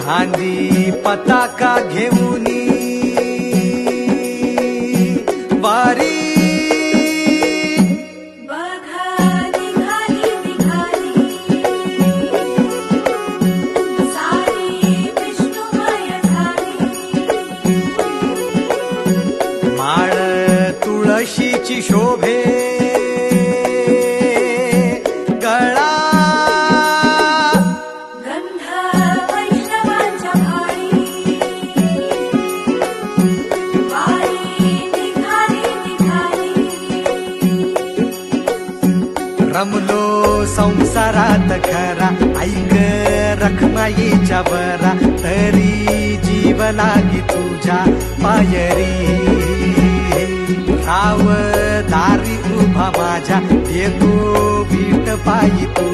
खांदी पताका घेऊनी वारी माळ तुळशीची शोभे गळा गंध वैष्णवांच्या भाळी वारी निघाली रमलो संसारात खरा ऐक रखमाईच्या बरा तरी जीव लागी तुझ्या पायरी राव दारी उभा माझ्या येतो बीट पायी तू